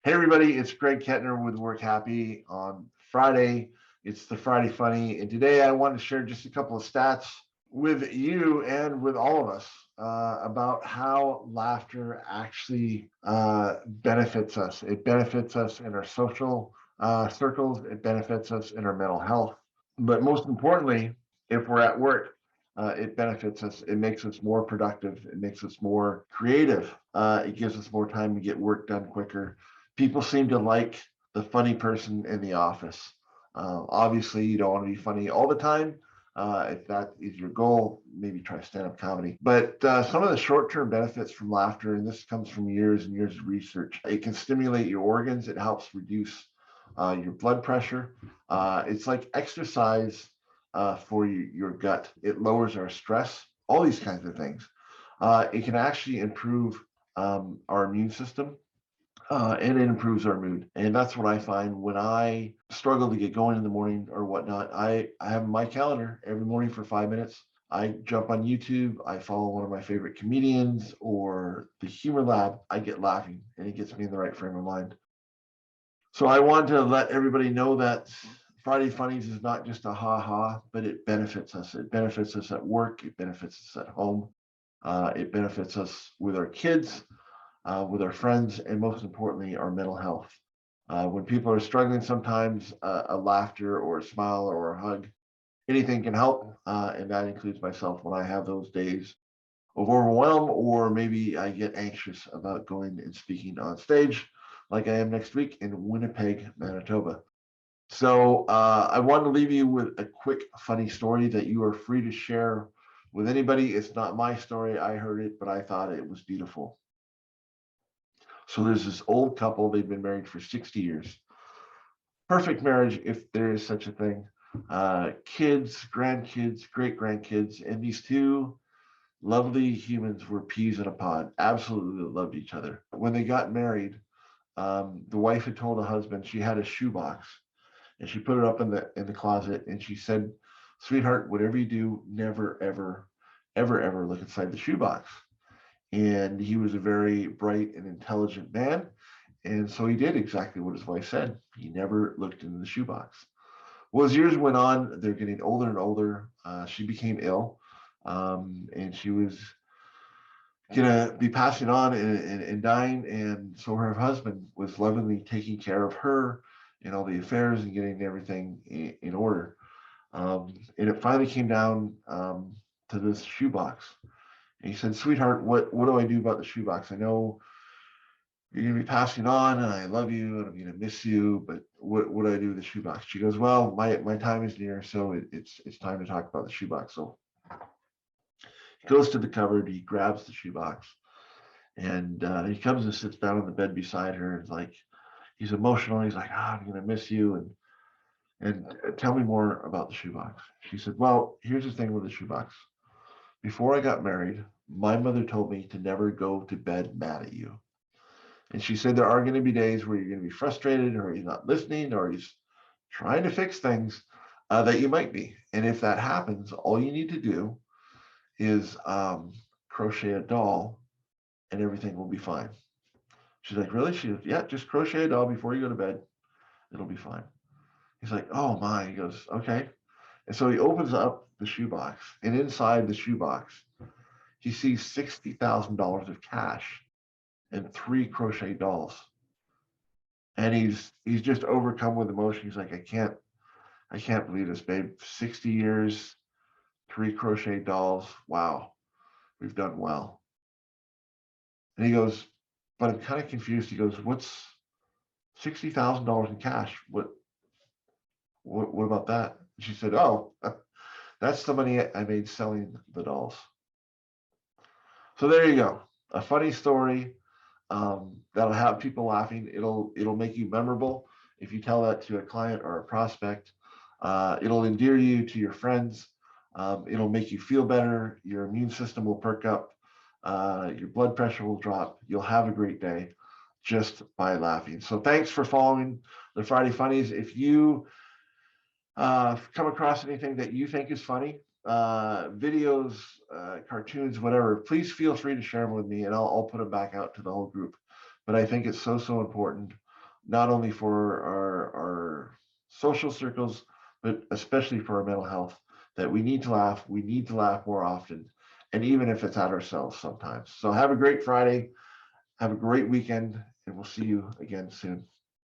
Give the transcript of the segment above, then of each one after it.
Hey everybody, it's Greg Kettner with Work Happy on Friday. It's the Friday Funny, and today I want to share just a couple of stats with you and with all of us about how laughter actually benefits us. It benefits us in our social circles. It benefits us in our mental health. But most importantly, if we're at work, it benefits us. It makes us more productive. It makes us more creative. It gives us more time to get work done quicker. People seem to like the funny person in the office. Obviously, you don't want to be funny all the time. If that is your goal, maybe try stand-up comedy. But some of the short-term benefits from laughter, and this comes from years and years of research, it can stimulate your organs. It helps reduce your blood pressure. It's like exercise for your gut. It lowers our stress, all these kinds of things. It can actually improve our immune system. And it improves our mood. And that's what I find when I struggle to get going in the morning or whatnot. I have my calendar every morning for 5 minutes. I jump on YouTube. I follow one of my favorite comedians or the Humor Lab. I get laughing and it gets me in the right frame of mind. So I want to let everybody know that Friday Funnies is not just a ha-ha, but it benefits us. It benefits us at work. It benefits us at home. It benefits us with our kids. With our friends, and most importantly, our mental health. When people are struggling, sometimes a laughter or a smile or a hug, anything can help, and that includes myself when I have those days of overwhelm, or maybe I get anxious about going and speaking on stage, like I am next week in Winnipeg, Manitoba. So I want to leave you with a quick, funny story that you are free to share with anybody. It's not my story. I heard it, but I thought it was beautiful. So there's this old couple, they've been married for 60 years. Perfect marriage, if there is such a thing. Kids, grandkids, great grandkids, and these two lovely humans were peas in a pod, absolutely loved each other. When they got married, the wife had told the husband she had a shoebox and she put it up in the closet and she said, "Sweetheart, whatever you do, never, ever look inside the shoebox." And he was a very bright and intelligent man. And so he did exactly what his wife said. He never looked into the shoebox. Well, as years went on, they're getting older and older. She became ill, and she was going to be passing on and dying. And so her husband was lovingly taking care of her and all the affairs and getting everything in order. And it finally came down to this shoebox. And he said, "Sweetheart, what do I do about the shoebox? I know you're going to be passing on and I love you and I'm going to miss you, but what do I do with the shoebox?" She goes, "Well, my time is near, so it's time to talk about the shoebox." So he goes to the cupboard, he grabs the shoebox, and he comes and sits down on the bed beside her. And like, he's emotional. He's like, "I'm going to miss you. And tell me more about the shoebox." She said, "Well, here's the thing with the shoebox. Before I got married, my mother told me to never go to bed mad at you. And she said there are going to be days where you're going to be frustrated or he's not listening or he's trying to fix things that you might be. And if that happens, all you need to do is crochet a doll and everything will be fine." She's like, "Really?" She goes, "Yeah, just crochet a doll before you go to bed. It'll be fine." He's like, "Oh my." He goes, "Okay." And so he opens up the shoebox, and inside the shoebox, he sees $60,000 of cash and 3 crochet dolls. And he's just overcome with emotion. He's like, I can't believe this, babe. 60 years, 3 crochet dolls. Wow, we've done well." And he goes, "But I'm kind of confused." He goes, "What's $60,000 in cash? What about that?" And she said, "Oh, that's the money I made selling the dolls." So there you go. A funny story that'll have people laughing. It'll make you memorable if you tell that to a client or a prospect. It'll endear you to your friends. It'll make you feel better. Your immune system will perk up. Your blood pressure will drop. You'll have a great day just by laughing. So thanks for following the Friday Funnies. If you come across anything that you think is funny, videos, cartoons, whatever, please feel free to share them with me and I'll put them back out to the whole group. But I think it's so important not only for our social circles, but especially for our mental health, that we need to laugh. We need to laugh more often, and even if it's at ourselves sometimes. So have a great Friday. Have a great weekend, and we'll see you again soon.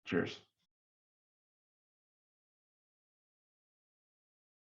Cheers.